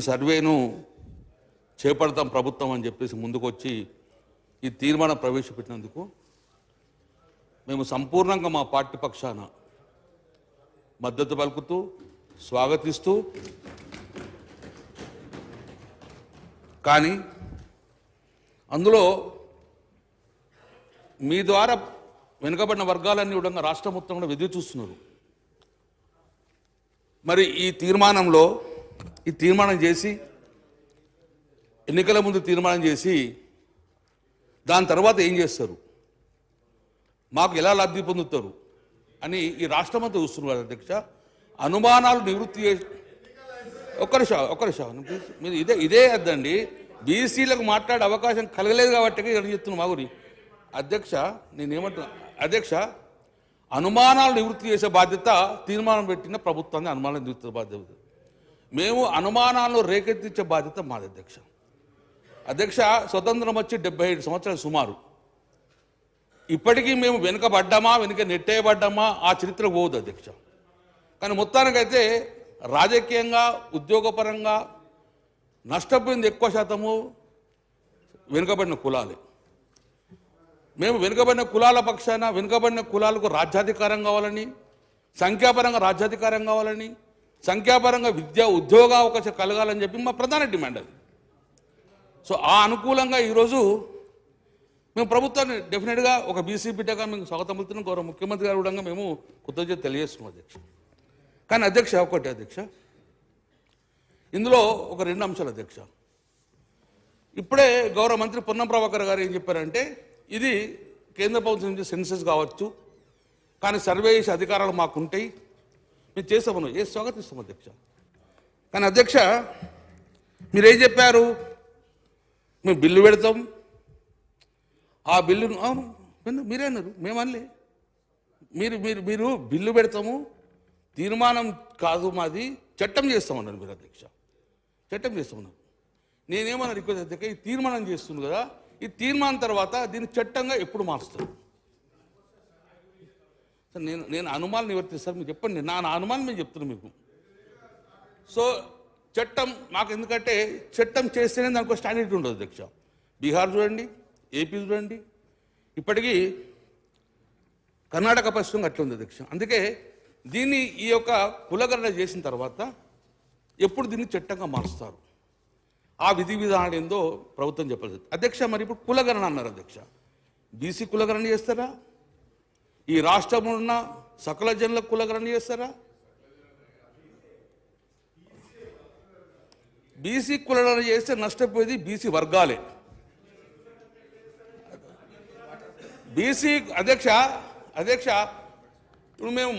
సర్వేను చేపడతాం ప్రభుత్వం అని చెప్పేసి ముందుకొచ్చి ఈ తీర్మానం ప్రవేశపెట్టినందుకు మేము సంపూర్ణంగా మా పార్టీ పక్షాన మద్దతు పలుకుతూ స్వాగతిస్తూ, కానీ అందులో మీ ద్వారా వెనుకబడిన వర్గాలన్నీ కూడా రాష్ట్రం మొత్తం కూడా ఎదురు చూస్తున్నారు. మరి ఈ తీర్మానం చేసి ఎన్నికల ముందు తీర్మానం చేసి దాని తర్వాత ఏం చేస్తారు, మాకు ఎలా లబ్ధి పొందుతారు అని ఈ రాష్ట్రమంతా చూస్తున్నారు అధ్యక్ష. అనుమానాలు నివృత్తి చేసి ఒక్క నిమిషం మీరు ఇదే అద్దండి. బీసీలకు మాట్లాడే అవకాశం కలగలేదు కాబట్టి చెప్తున్నాను మా గురి అధ్యక్ష. నేనేమంటున్నా అధ్యక్ష, అనుమానాలు నివృత్తి చేసే బాధ్యత తీర్మానం పెట్టిన ప్రభుత్వాన్ని అనుమానాలు నివృత్తి బాధ్యత. మేము అనుమానాలను రేకెత్తించే బాధ్యత మాది అధ్యక్ష. స్వతంత్రం వచ్చి 75 సంవత్సరాలు సుమారు. ఇప్పటికీ మేము వెనుక నెట్టేయబడ్డామా ఆ చరిత్ర పోదు అధ్యక్ష. కానీ మొత్తానికైతే రాజకీయంగా ఉద్యోగపరంగా నష్టపోయింది ఎక్కువ శాతము వెనుకబడిన కులాలే. మేము వెనుకబడిన కులాల పక్షాన వెనుకబడిన కులాలకు రాజ్యాధికారం కావాలని, సంఖ్యాపరంగా రాజ్యాధికారం కావాలని, సంఖ్యాపరంగా ఉద్యోగ అవకాశం కలగాలని చెప్పి మా ప్రధాన డిమాండ్ అది. సో ఆ అనుకూలంగా ఈరోజు మేము ప్రభుత్వాన్ని డెఫినెట్గా ఒక బీసీ బిడ్డగా మేము స్వాగతం పలుకుతున్నాం. గౌరవ ముఖ్యమంత్రి గారు కూడా మేము కృతజ్ఞత తెలియజేస్తున్నాం అధ్యక్ష. కానీ అధ్యక్ష ఒకటి అధ్యక్ష, ఇందులో ఒక 2 అంశాలు అధ్యక్ష. ఇప్పుడే గౌరవ మంత్రి పొన్నం ప్రభాకర్ గారు ఏం చెప్పారంటే, ఇది కేంద్ర ప్రభుత్వం నుంచి సెన్సస్ కావచ్చు, కానీ సర్వే చేసే అధికారాలు మాకుంటాయి, మేము చేస్తామను స్వాగతిస్తాం అధ్యక్ష. కానీ అధ్యక్ష మీరేం చెప్పారు, మేము బిల్లు పెడతాం, ఆ బిల్లును అవును మీరే అన్నారు, మేమనలే. మీరు బిల్లు పెడతాము, తీర్మానం కాదు మాది, చట్టం చేస్తామన్నారు మీరు అధ్యక్ష. చట్టం చేస్తామన్నారు. నేనేమన్నా రిక్వెస్ట్ అధ్యక్ష, ఈ తీర్మానం చేస్తుంది కదా, ఈ తీర్మానం తర్వాత దీన్ని చట్టంగా ఎప్పుడు మారుస్తారు సార్? నేను అనుమానం నివర్తిస్తాను, మీరు చెప్పండి. నా అనుమానం మేము చెప్తున్నాను మీకు. సో చట్టం మాకు, ఎందుకంటే చట్టం చేస్తేనే దానికి స్టాండర్డ్ ఉండదు అధ్యక్ష. బీహార్ చూడండి, ఏపీ చూడండి, ఇప్పటికీ కర్ణాటక పరిస్థితి అట్లా ఉంది అధ్యక్ష. అందుకే దీన్ని ఈ యొక్క కులగణన చేసిన తర్వాత ఎప్పుడు దీన్ని చట్టంగా మారుస్తారు, ఆ విధి విధానం ఏందో ప్రభుత్వం చెప్పలేదు అధ్యక్ష. మరి ఇప్పుడు కులగణన అన్నారు అధ్యక్ష, బీసీ కులగణన చేస్తారా? ఈ రాష్ట్రంలో ఉన్న సకల జనుల కులగణన చేస్తారా? బీసీ కులగణన చేస్తే నష్టపోయేది బీసీ వర్గాలే. బీసీ అధ్యక్ష ఇప్పుడు మేము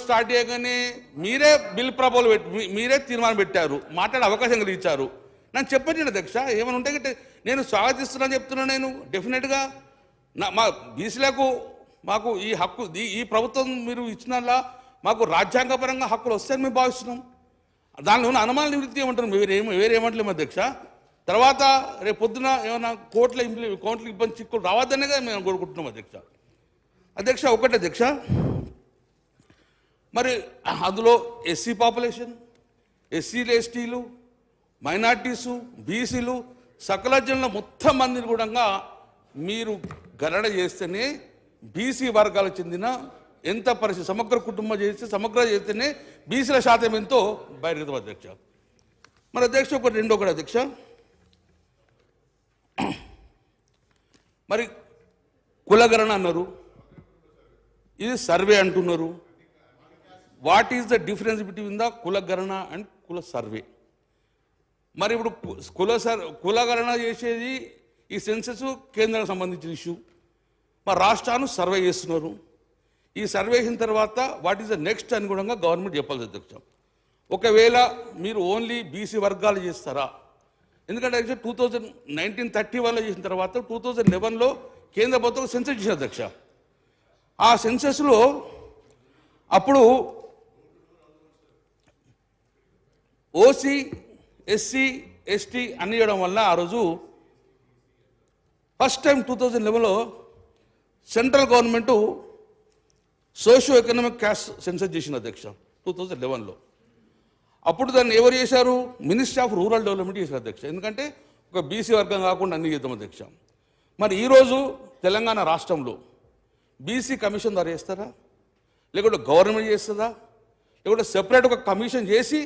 స్టార్ట్ చేయగానే మీరే బిల్ ప్రపోజల్ మీరే తీర్మానం పెట్టారు, మాట్లాడే అవకాశం కలిగించారు. నన్ను చెప్పండి అధ్యక్ష, ఏమైనా ఉంటే నేను స్వాగతిస్తున్నాను చెప్తున్నాను. నేను డెఫినెట్గా మా బీసీలకు మాకు ఈ హక్కు, ఈ ప్రభుత్వం మీరు ఇచ్చినలా మాకు రాజ్యాంగపరంగా హక్కులు వస్తాయని మేము భావిస్తున్నాం. దానిలో ఉన్న అనుమానాలు నివృత్తి ఏమంటారు, వేరేమంటలేము అధ్యక్ష. తర్వాత రేపు పొద్దున ఏమైనా కోర్టులో ఇబ్బంది చిక్కులు రావద్దనేగా మేము కోరుకుంటున్నాం అధ్యక్ష. ఒకటి అధ్యక్ష, మరి అందులో ఎస్సీ పాపులేషన్, ఎస్సీలు, ఎస్టీలు, మైనార్టీసు, బీసీలు, సకల జనుల మొత్తం మందిని కూడా మీరు గణన చేస్తేనే బీసీ వర్గాలకు చెందిన ఎంత పరిస్థితి సమగ్ర కుటుంబం చేస్తేనే బీసీల శాతం ఎంతో బహిర్గతం అధ్యక్ష. మరి అధ్యక్ష ఒకటి అధ్యక్ష, మరి కులగణన అన్నారు, ఇది సర్వే అంటున్నారు. What is the difference between the కులగణన అండ్ కుల సర్వే? మరి ఇప్పుడు కులగణన చేసేది ఈ సెన్సస్ కేంద్రానికి సంబంధించిన ఇష్యూ, మరి రాష్ట్రాన్ని సర్వే చేస్తున్నారు. ఈ సర్వే చేసిన తర్వాత వాట్ ఈస్ ద నెక్స్ట్ అని కూడా గవర్నమెంట్ చెప్పాలి అధ్యక్ష. ఒకవేళ మీరు ఓన్లీ బీసీ వర్గాలు చేస్తారా? ఎందుకంటే 1931లో చేసిన తర్వాత 2011లో కేంద్ర ప్రభుత్వం సెన్సస్ చేసిన అధ్యక్ష. ఆ సెన్సస్లో అప్పుడు ఓసీ, ఎస్సీ, ఎస్టీ అన్ని చేయడం వల్ల ఆ రోజు ఫస్ట్ టైం 2011లో central government socio economic caste census చేసిన అధ్యక్ష 2011లో. అప్పుడు దాన్ని ఎవరు చేశారు? మినిస్ట్రీ ఆఫ్ రూరల్ డెవలప్మెంట్ చేశారు అధ్యక్ష. ఎందుకంటే ఒక బీసీ వర్గం కాకుండా అన్ని చేద్దాం అధ్యక్ష. మరి ఈరోజు తెలంగాణ రాష్ట్రంలో బీసీ కమిషన్ ద్వారా చేస్తారా, లేకుంటే గవర్నమెంట్ చేస్తుందా, లేకుంటే సెపరేట్ ఒక కమిషన్ చేసి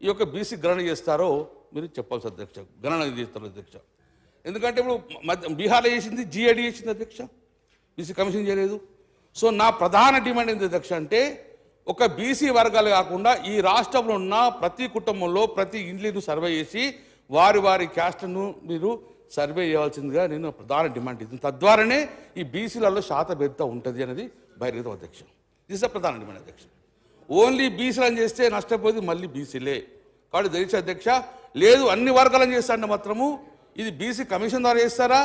ఈ యొక్క బీసీ గణన చేస్తారో మీరు చెప్పాల్సి అధ్యక్ష. గణన చేస్తారు అధ్యక్ష. ఎందుకంటే ఇప్పుడు బీహార్లో చేసింది జిఏడి చేసింది అధ్యక్ష, బీసీ కమిషన్ చేయలేదు. సో నా ప్రధాన డిమాండ్ ఏంటి అధ్యక్ష అంటే, ఒక బీసీ వర్గాలు కాకుండా ఈ రాష్ట్రంలో ఉన్న ప్రతి కుటుంబంలో ప్రతి ఇండ్లను సర్వే చేసి వారి వారి క్యాస్ట్ను మీరు సర్వే చేయాల్సిందిగా నేను ప్రధాన డిమాండ్ ఇస్తుంది. తద్వారానే ఈ బీసీలలో శాతభేదత ఉంటుంది అనేది బహిర్గతం అధ్యక్ష. ఇది ప్రధాన డిమాండ్ అధ్యక్ష. ఓన్లీ బీసీలను చేస్తే నష్టపోయేది మళ్ళీ బీసీలే. కాబట్టి దయచేసి అధ్యక్ష, లేదు అన్ని వర్గాలను చేస్తారంటే మాత్రము ఇది బీసీ కమిషన్ ద్వారా చేస్తారా,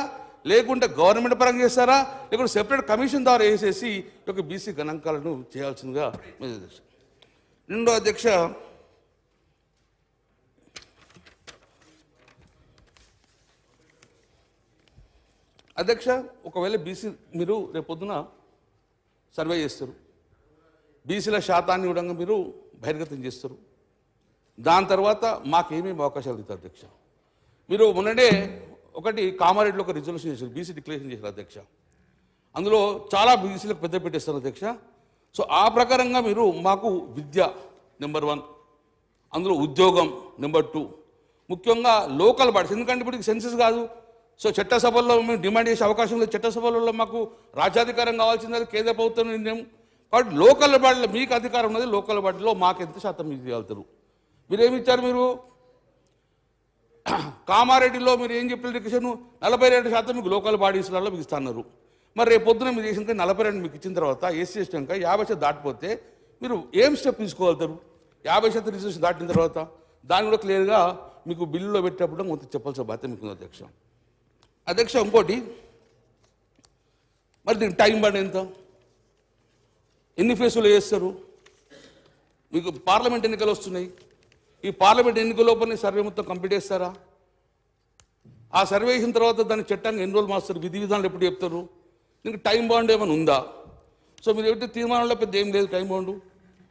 లేకుంటే గవర్నమెంట్ పరంగా చేస్తారా, లేకుంటే సెపరేట్ కమిషన్ ద్వారా వేసేసి ఈ యొక్క బీసీ గణాంకాలను చేయాల్సిందిగా అధ్యక్ష. రెండో అధ్యక్ష, అధ్యక్ష ఒకవేళ బీసీ మీరు రేపొద్దున సర్వే చేస్తారు, బీసీల శాతాన్ని కూడా మీరు బహిర్గతం చేస్తారు. దాని తర్వాత మాకేమేమి అవకాశాలు ఇస్తారు అధ్యక్ష? మీరు మొన్ననే ఒకటి కామారెడ్డిలో ఒక రిజల్యూషన్ చేశారు, బీసీ డిక్లరేషన్ చేశారు అధ్యక్ష. అందులో చాలా బీసీలకు పెద్ద పెట్టేస్తారు అధ్యక్ష. సో ఆ ప్రకారంగా మీరు మాకు విద్య నెంబర్ 1, అందులో ఉద్యోగం నెంబర్ 2, ముఖ్యంగా లోకల్ బాడీస్. ఎందుకంటే ఇప్పుడు సెన్సెస్ కాదు, సో చట్టసభల్లో మేము డిమాండ్ చేసే అవకాశం లేదు. చట్టసభలలో మాకు రాజ్యాధికారం కావాల్సింది కేంద్ర ప్రభుత్వం నిర్ణయం. కాబట్టి లోకల్ బాడీలో మీకు అధికారం ఉన్నది, లోకల్ బాడీలో మాకు ఎంత శాతం మీకు ఇవ్వగలుగుతారు? మీరేమి ఇచ్చారు? మీరు కామారెడ్డిలో మీరు ఏం చెప్పిన డిక్లరేషన్ 42% మీకు లోకల్ బాడీస్లలో మీకు ఇస్తున్నారు. మరి రేపు పొద్దున మీరు చేసిన 42 మీకు ఇచ్చిన తర్వాత ఎస్సీ ఎస్టీ కనుక 50% దాటిపోతే మీరు ఏం స్టెప్ తీసుకోగలుగుతారు? 50% రిజర్వేషన్ దాటిన తర్వాత దాన్ని కూడా క్లియర్గా మీకు బిల్లులో పెట్టేటప్పుడు మొత్తం చెప్పాల్సిన బాధ్యత మీకు ఉంది అధ్యక్ష. అధ్యక్ష ఇంకోటి, మరి దీనికి టైం బాండ్ ఎంత, ఎన్ని ఫేసులు చేస్తారు? మీకు పార్లమెంట్ ఎన్నికలు వస్తున్నాయి, ఈ పార్లమెంట్ ఎన్నికల లోపల సర్వే మొత్తం కంప్లీట్ చేస్తారా? ఆ సర్వే చేసిన తర్వాత దాన్ని చట్టంగా ఎన్ని రోజులు మాస్తారు? విధి విధానాలు ఎప్పుడు చెప్తారు? దీనికి టైం బాండ్ ఏమైనా ఉందా? సో మీరు ఏమిటి తీర్మానంలో పెద్ద ఏం లేదు టైం బాండ్.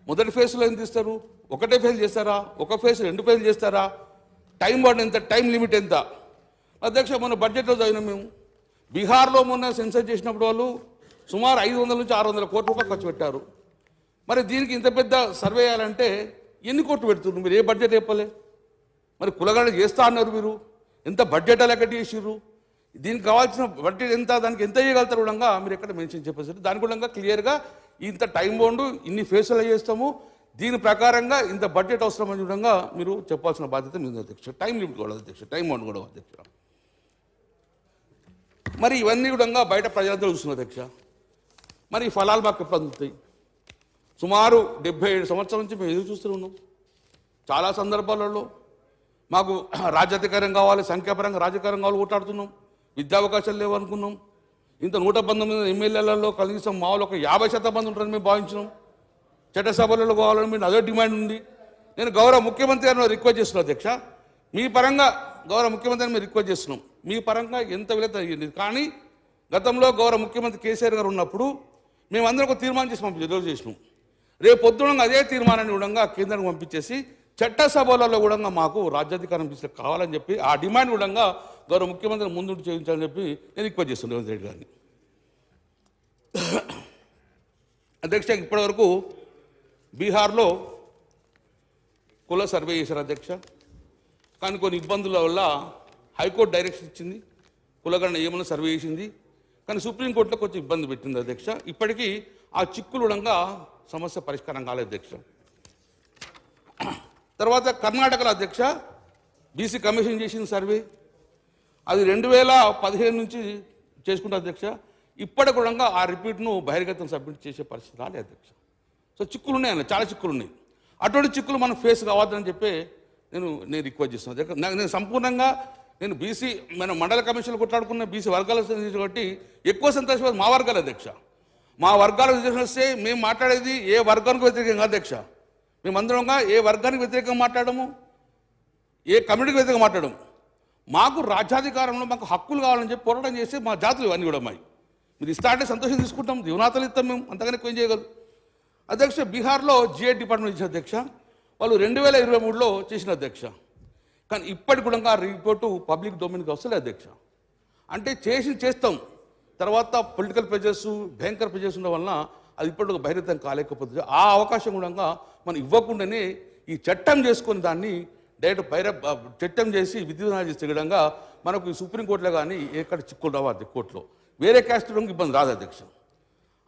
మొదటి ఫేజ్లో ఎంత ఇస్తారు? ఒకటే ఫేజ్ చేస్తారా, ఒక ఫేజ్ 2 ఫేజ్ చేస్తారా? టైం బాండ్ ఎంత, టైం లిమిట్ ఎంత? అధ్యక్ష మొన్న బడ్జెట్లో చదివినాం మేము, బీహార్లో మొన్న సెన్సస్ చేసినప్పుడు వాళ్ళు సుమారు 500 నుంచి 600 కోట్ల రూపాయలు ఖర్చు పెట్టారు. మరి దీనికి ఇంత పెద్ద సర్వే చేయాలంటే ఎన్ని కోట్లు పెడుతున్నారు? మీరు ఏ బడ్జెట్ చెప్పలే. మరి కులగడ చేస్తా అన్నారు, మీరు ఎంత బడ్జెట్ లెక్కటి చేసిర్రు? దీనికి కావాల్సిన బడ్జెట్ ఎంత, దానికి ఎంత చేయగలుగుతారు కూడా మీరు ఎక్కడ మెన్షన్ చెప్పేసారు. దాని కూడా క్లియర్గా ఇంత టైం బాండ్ ఇన్ని ఫేసులు చేస్తాము, దీని ప్రకారంగా ఇంత బడ్జెట్ అవసరం అని కూడా మీరు చెప్పాల్సిన బాధ్యత మీద అధ్యక్ష. టైం లిమిట్ కూడా అధ్యక్ష, టైం బాండ్ కూడా అధ్యక్ష. మరి ఇవన్నీ కూడా బయట ప్రజలందరూ చూస్తున్నారు అధ్యక్ష. మరి ఈ ఫలాలు మాకు ఎప్పుడు అందుతాయి? సుమారు 77 సంవత్సరాల నుంచి మేము ఎదురు చూస్తూ ఉన్నాం. చాలా సందర్భాలలో మాకు రాజ్యాధికారం కావాలి, సంఖ్యాపరంగా రాజకీయం కావాలి కొట్లాడుతున్నాం, విద్యా అవకాశాలు లేవు అనుకున్నాం. ఇంత 119 ఎమ్మెల్యేలలో కనీసం మామూలు ఒక 50% మంది ఉంటారని మేము భావించినాం. చట్టసభలలో కావాలని మీరు అదే డిమాండ్ ఉంది. నేను గౌరవ ముఖ్యమంత్రి గారిని రిక్వెస్ట్ చేస్తున్నాను అధ్యక్ష, మీ పరంగా గౌరవ ముఖ్యమంత్రిని మేము రిక్వెస్ట్ చేస్తున్నాం, మీ పరంగా ఎంత విలేత అయ్యింది. కానీ గతంలో గౌరవ ముఖ్యమంత్రి కేసీఆర్ గారు ఉన్నప్పుడు మేమందరం ఒక తీర్మానం చేసి రిజర్వ్ చేసినాం. రేపు పొద్దున అదే తీర్మానాన్ని కూడా కేంద్రానికి పంపించేసి చట్టసభలలో కూడా మాకు రాజ్యాధికారం కావాలని చెప్పి ఆ డిమాండ్ కూడా గౌరవ ముఖ్యమంత్రిని ముందుండి చేయించాలని చెప్పి నేను రిక్వెస్ట్ చేస్తున్నాను రేవంత్ రెడ్డి గారిని. అధ్యక్ష ఇప్పటివరకు బీహార్లో కుల సర్వే చేశారు అధ్యక్ష. కానీ కొన్ని ఇబ్బందుల వల్ల హైకోర్టు డైరెక్షన్ ఇచ్చింది, కులగణన ఏమన్నా సర్వే చేసింది, కానీ సుప్రీంకోర్టులో కొంచెం ఇబ్బంది పెట్టింది అధ్యక్ష. ఇప్పటికీ ఆ చిక్కులుడంగా సమస్య పరిష్కారం కాలేదు అధ్యక్ష. తర్వాత కర్ణాటకలో అధ్యక్ష బీసీ కమిషన్ చేసిన సర్వే అది 2015 నుంచి చేసుకుంటారు అధ్యక్ష. ఇప్పటికి కూడా ఆ రిపీట్ను బహిర్గతం సబ్మిట్ చేసే పరిస్థితి రాలేదు అధ్యక్ష. సో చిక్కులు ఉన్నాయి అన్న, చాలా చిక్కులు ఉన్నాయి. అటువంటి చిక్కులు మనం ఫేస్ కావద్దని చెప్పి నేను రిక్వెస్ట్ చేస్తున్నాను అధ్యక్ష. నేను సంపూర్ణంగా నేను బీసీ మన మండల కమిషన్లు కొట్లాడుకున్న బీసీ వర్గాల కాబట్టి ఎక్కువ సంతోషం మా వర్గాల అధ్యక్ష. మా వర్గాల రిజర్వేషన్ వస్తే మేము మాట్లాడేది ఏ వర్గానికి వ్యతిరేకంగా అధ్యక్ష. మేమందరంగా ఏ వర్గానికి వ్యతిరేకంగా మాట్లాడము, ఏ కమ్యూనిటీకి వ్యతిరేకంగా మాట్లాడము. మాకు రాజ్యాధికారంలో మాకు హక్కులు కావాలని చెప్పి పోరాటం చేసి మా జాతులు ఇవన్నీ కూడా అమ్మాయి. మీరు ఇస్తా అంటే సంతోషం తీసుకుంటాం, దీవనాతలు ఇస్తాం, మేము అంతగానే ఎక్కువ చేయగలం అధ్యక్ష. బీహార్లో జిఏ డిపార్ట్మెంట్ ఇచ్చిన అధ్యక్ష వాళ్ళు 2023లో చేసిన అధ్యక్ష. కానీ ఇప్పటికి కూడా ఆ రిపోర్టు పబ్లిక్ డొమైన్కి వస్తలే అధ్యక్ష. అంటే చేస్తాం, తర్వాత పొలిటికల్ ప్రెజర్స్, భయంకర ప్రెజర్స్ ఉండడం వలన అది ఇప్పటికి బహిర్గతం కాలేకపోతుంది. ఆ అవకాశం కూడా మనం ఇవ్వకుండానే ఈ చట్టం చేసుకుని దాన్ని డైరెక్ట్ చట్టం చేసి విధివిధానాలు చేసే విధంగా మనకు సుప్రీంకోర్టులో కానీ ఎక్కడ చిక్కులు రావాలి, కోర్టులో వేరే క్యాస్ట్ ఇబ్బంది రాదు అధ్యక్ష.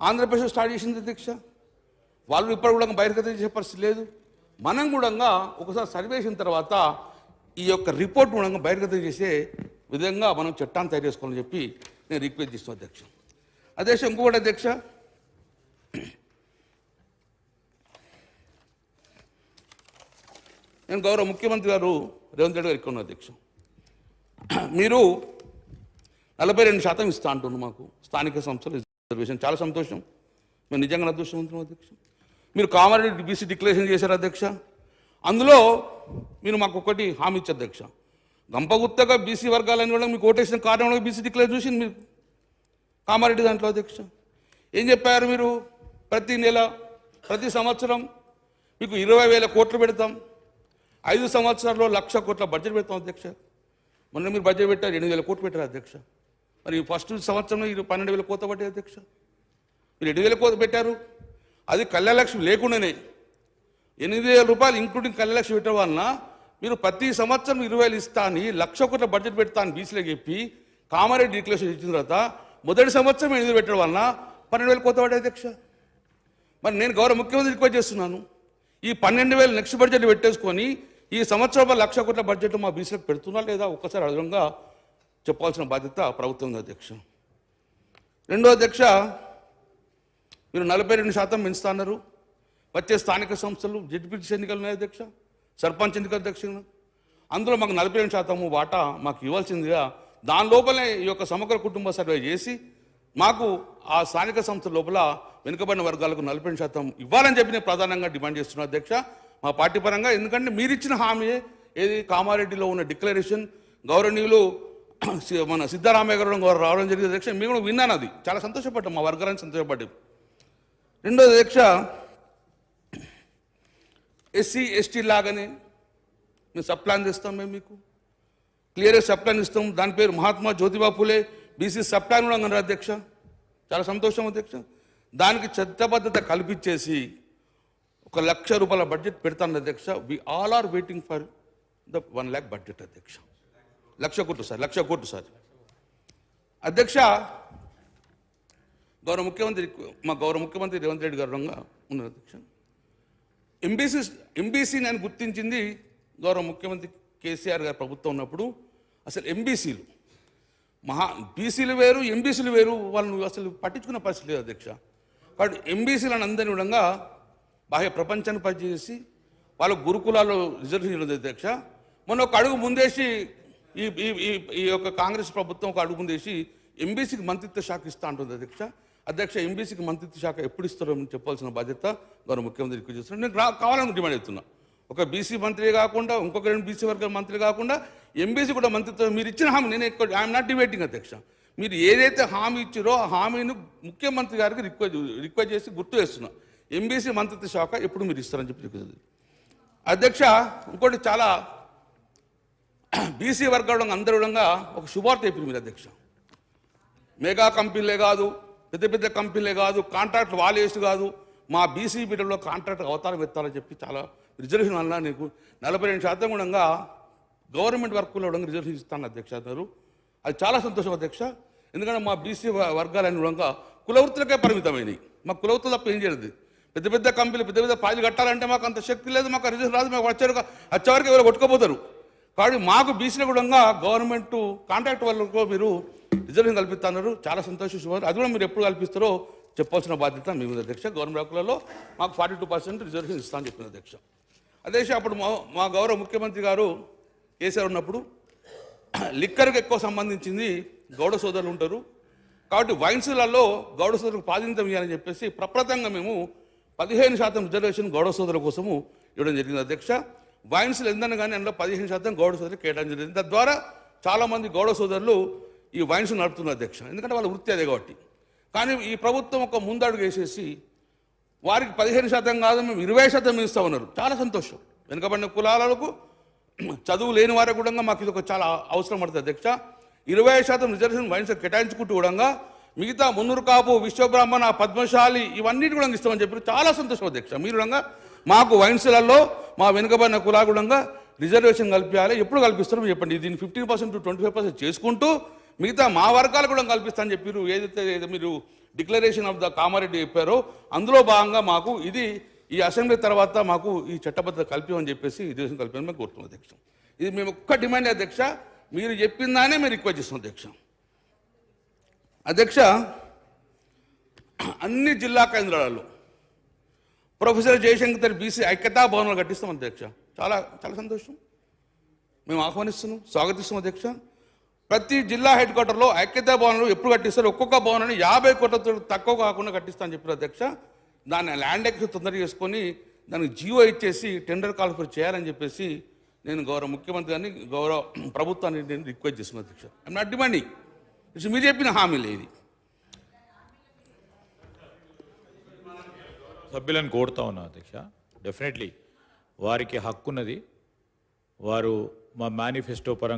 ఆంధ్రప్రదేశ్ స్టార్ట్ చేసింది అధ్యక్ష, వాళ్ళు ఇప్పుడు కూడా బహిర్గతం చేసే పరిస్థితి లేదు. మనం కూడా ఒకసారి సర్వే చేసిన తర్వాత ఈ యొక్క రిపోర్ట్ కూడా బహిర్గతం చేసే విధంగా మనం చట్టాన్ని తయారు చేసుకోవాలని చెప్పి నేను రిక్వెస్ట్ చేస్తున్నాను అధ్యక్ష. అధ్యక్ష ఇంకొకటి అధ్యక్ష, నేను గౌరవ ముఖ్యమంత్రి గారు రేవంత్ రెడ్డి గారు ఇక్కడ ఉన్న అధ్యక్ష, మీరు 42% ఇస్తా అంటున్నారు మాకు స్థానిక సంస్థలు రిజర్వేషన్. చాలా సంతోషం, మేము నిజంగా అదృష్టవంతులం అధ్యక్ష. మీరు కామారెడ్డి బీసీ డిక్లరేషన్ చేశారు అధ్యక్ష, అందులో మీరు మాకు ఒకటి హామీ ఇచ్చారు అధ్యక్ష, గంపగుత్తగా బీసీ వర్గాలని కూడా మీకు ఓటేసిన కారణంలో బీసీ డిక్లేర్ చూసింది మీరు కామారెడ్డి దాంట్లో అధ్యక్ష. ఏం చెప్పారు మీరు? ప్రతి నెల ప్రతి సంవత్సరం మీకు 20,000 కోట్లు పెడతాం, 5 సంవత్సరాల్లో 1,00,000 కోట్ల బడ్జెట్ పెడతాం అధ్యక్ష. మొన్న మీరు బడ్జెట్ పెట్టారు 8,000 కోట్లు పెట్టారు అధ్యక్ష. మరి ఫస్ట్ సంవత్సరంలో 12,000 కోట్లు పట్టాయి అధ్యక్ష. మీరు 7,000 కోట్లు పెట్టారు, అది కళ్యాణలక్ష్మి లేకుండానే 8,000 రూపాయలు ఇంక్లూడింగ్ కళ్యాణలక్ష్మి పెట్టడం వలన మీరు ప్రతి సంవత్సరం 20,000 ఇస్తా అని 1,00,000 కోట్ల బడ్జెట్ పెడతా అని బీసీలో చెప్పి కామారెడ్డి డిక్లరేషన్ ఇచ్చిన తర్వాత మొదటి సంవత్సరం 8,000 పెట్టడం వలన 12,000 కోట్ల పడ్డాయి అధ్యక్ష. మరి నేను గౌరవ ముఖ్యమంత్రి రిక్వెస్ట్ చేస్తున్నాను, ఈ 12,000 నెక్స్ట్ బడ్జెట్ పెట్టేసుకొని ఈ సంవత్సరం 1,00,000 కోట్ల బడ్జెట్ మా బీసీలకు పెడుతున్నా లేదా ఒక్కసారి అదనంగా చెప్పాల్సిన బాధ్యత ప్రభుత్వం ఉంది అధ్యక్ష. రెండో అధ్యక్ష, మీరు 42% పెంచుతా అన్నారు. వచ్చే స్థానిక సంస్థలు జడ్పీటీసీ ఎన్నికలు ఉన్నాయి అధ్యక్ష, సర్పంచ్ ఎన్నికల అధ్యక్ష, అందులో మాకు 42% వాటా మాకు ఇవ్వాల్సిందిగా దాని లోపలే ఈ యొక్క సమగ్ర కుటుంబ సర్వే చేసి మాకు ఆ స్థానిక సంస్థల లోపల వెనుకబడిన వర్గాలకు 42% ఇవ్వాలని చెప్పి నేను ప్రధానంగా డిమాండ్ చేస్తున్నాను అధ్యక్ష మా పార్టీ పరంగా. ఎందుకంటే మీరు ఇచ్చిన హామీ ఏది కామారెడ్డిలో ఉన్న డిక్లరేషన్ గౌరవనీయులు మన సిద్ధరామయ్య గారు రావడం జరిగింది అధ్యక్ష. మేము కూడా విన్నాను, అది చాలా సంతోషపడ్డాం, మా వర్గాన్ని సంతోషపడ్డాం. రెండోది అధ్యక్ష, ఎస్సీ ఎస్టీ లాగానే మేము సబ్ ప్లాన్ తెస్తాం, మేము మీకు క్లియర్గా సబ్ ప్లాన్ ఇస్తాం. దాని పేరు Mahatma Jyotiba Phule BC sub plan కూడా అన్నారు అధ్యక్ష. చాలా సంతోషం అధ్యక్ష. దానికి చట్టబద్ధత కల్పించేసి 1,00,000 రూపాయల బడ్జెట్ పెడతాను అధ్యక్ష. We all are waiting for the 1 lakh budget అధ్యక్ష. 1,00,000 కోట్లు సార్, 1,00,000 కోట్లు సార్ అధ్యక్ష. గౌరవ ముఖ్యమంత్రి రేవంత్ రెడ్డి గారు ఉన్నారు అధ్యక్ష. ఎంబీసీ నేను గుర్తించింది గౌరవ ముఖ్యమంత్రి కేసీఆర్ గారు ప్రభుత్వం ఉన్నప్పుడు. అసలు ఎంబీసీలు బీసీలు వేరు, ఎంబీసీలు వేరు, వాళ్ళను అసలు పట్టించుకున్న పరిస్థితి లేదు అధ్యక్ష. కాబట్టి ఎంబీసీలను అందరినీ విధంగా బాహ్య ప్రపంచాన్ని పనిచేసి వాళ్ళ గురుకులాల్లో రిజర్వేషన్ ఉంది అధ్యక్ష. మొన్న ఒక అడుగు ముందేసి ఈ యొక్క కాంగ్రెస్ ప్రభుత్వం ఒక అడుగు ముందేసి ఎంబీసీకి మంత్రిత్వ శాఖ ఇస్తా ఉంటుంది అధ్యక్ష. ఎంబీసీకి మంత్రిత్వ శాఖ ఎప్పుడు ఇస్తారో చెప్పాల్సిన బాధ్యత గౌరవ ముఖ్యమంత్రి ఎక్కువ చేస్తున్నారు. నేను కావాలని డిమాండ్ చేస్తున్నా, ఒక బీసీ మంత్రి కాకుండా ఇంకొక 2 బీసీ వర్గాల మంత్రి కాకుండా ఎంబీసీ కూడా మంత్రిత్వం మీరు ఇచ్చిన హామీ నేను ఎక్కువ ఐఎమ్ నాట్ డిబేటింగ్ అధ్యక్ష. మీరు ఏదైతే హామీ ఇచ్చారో ఆ హామీని ముఖ్యమంత్రి గారికి రిక్వెస్ట్ చేసి గుర్తు చేస్తున్నా, ఎంబీసీ మంత్రిత్వ శాఖ ఎప్పుడు మీరు ఇస్తారని చెప్పి అధ్యక్ష. ఇంకోటి చాలా బీసీ వర్గాలు అందరూ ఒక శుభార్త చెప్పింది మీరు అధ్యక్ష. మెగా కంపెనీలే కాదు, పెద్ద కంపెనీలే కాదు, కాంట్రాక్ట్ వాలేసి కాదు, మా బీసీ బిడ్డలో కాంట్రాక్ట్ అవతారం ఎత్తాలని చెప్పి చాలా రిజర్వేషన్ వల్ల నీకు 42% కూడా గవర్నమెంట్ వర్కుల్లో రిజర్వేషన్ ఇస్తాను అధ్యక్ష అన్నారు. అది చాలా సంతోషం అధ్యక్ష. ఎందుకంటే మా బీసీ వర్గాలన్నీ కూడా కులవృత్తులకే పరిమితమైనవి. మాకు కులవృత్తులు తప్ప ఏం చేయలేదు. పెద్ద కంపెనీలు పెద్ద ప్రాజెక్టు కట్టాలంటే మాకు అంత శక్తి లేదు, మాకు రిజర్వేషన్ రాదు, మాకు వచ్చేవరకు ఎవరు కొట్టుకోపోతారు. కాబట్టి మాకు బీసీలో కూడా గవర్నమెంట్ కాంట్రాక్ట్ వాళ్ళకు మీరు రిజర్వేషన్ కల్పిస్తున్నారు. చాలా సంతోషం శుభారు. అది కూడా మీరు ఎప్పుడు కల్పిస్తారో చెప్పాల్సిన బాధ్యత మీ మీద అధ్యక్ష. గవర్నమెంట్ వర్కులలో మాకు 42% రిజర్వేషన్ ఇస్తామని చెప్పిన అధ్యక్ష. అధ్యక్ష, అప్పుడు మా గౌరవ ముఖ్యమంత్రి గారు కేసీఆర్ ఉన్నప్పుడు లిక్కర్కి ఎక్కువ సంబంధించింది గౌడ సోదరులు ఉంటారు కాబట్టి వైన్స్లలో గౌడ సోదరులకు ప్రాధాన్యత ఇవ్వాలని చెప్పేసి ప్రప్రదంగా మేము 15% రిజర్వేషన్ గౌడ సోదరుల కోసము ఇవ్వడం జరిగింది అధ్యక్ష. వైన్స్లు ఎందన్నా కానీ అందులో 15% గౌడ సోదరులు కేటాయించడం జరిగింది. తద్వారా చాలామంది గౌడ సోదరులు ఈ వైన్స్ నడుపుతున్నారు అధ్యక్ష, ఎందుకంటే వాళ్ళ వృత్తి అదే కాబట్టి. కానీ ఈ ప్రభుత్వం ఒక ముందడుగు వేసేసి వారికి 15% కాదు మేము 20% ఇస్తామన్నారు. చాలా సంతోషం. వెనుకబడిన కులాలకు చదువు లేని వారికి కూడా మాకు ఇది ఒక చాలా అవసరం పడుతుంది అధ్యక్ష. 20% రిజర్వేషన్ వైన్స్ కేటాయించుకుంటూ కూడా మిగతా మున్నూరు కాపు, విశ్వబ్రాహ్మణ, పద్మశాలి ఇవన్నిటి కూడా ఇస్తామని చెప్పి చాలా సంతోషం అధ్యక్ష. మీరు కూడా మాకు వైన్స్లలో మా వెనుకబడిన కులాలు కూడా రిజర్వేషన్ కల్పించాలి. ఎప్పుడు కల్పిస్తారో మీరు చెప్పండి. దీన్ని 15% to 25% చేసుకుంటూ మిగతా మా వర్గాలు కూడా కల్పిస్తామని చెప్పారు. ఏదైతే మీరు డిక్లరేషన్ ఆఫ్ ద కామారెడ్డి చెప్పారో అందులో భాగంగా మాకు ఇది ఈ అసెంబ్లీ తర్వాత మాకు ఈ చట్టబద్ధత కల్పించమని చెప్పేసి రిజర్వేషన్ కల్పించమని మేము కోరుతున్నాం అధ్యక్ష. ఇది మేము ఒక్క డిమాండ్ అధ్యక్ష. మీరు చెప్పిందానే మేము రిక్వెస్ట్ చేస్తాం అధ్యక్ష. అన్ని జిల్లా కేంద్రాలలో ప్రొఫెసర్ జయశంకర్ బీసీ ఐక్యతా భవనాలు కట్టిస్తాం అధ్యక్ష. చాలా చాలా సంతోషం. మేము ఆహ్వానిస్తున్నాం, స్వాగతిస్తున్నాం అధ్యక్ష. ప్రతి జిల్లా హెడ్ క్వార్టర్లో ఐక్యతా భవనాలు ఎప్పుడు కట్టిస్తారు? ఒక్కొక్క భవనాన్ని 50 కోట్లతో తక్కువ కాకుండా కట్టిస్తామని చెప్పారు అధ్యక్ష. దాన్ని ల్యాండ్ ఎక్స్ తొందరగా చేసుకొని దానికి జీవో ఇచ్చేసి టెండర్ కాల్ఫర్ చేయాలని చెప్పేసి నేను గౌరవ ముఖ్యమంత్రి గారిని, గౌరవ ప్రభుత్వాన్ని నేను రిక్వెస్ట్ చేస్తున్నాను అధ్యక్ష. ఐఎమ్ నాట్ డిమాండింగ్, మీరు చెప్పిన హామీలే ఇది. సభ్యులను కోరుతా ఉన్నా అధ్యక్ష. డెఫినెట్లీ వారికి హక్కు ఉన్నది. వారు మా మేనిఫెస్టో పరంగా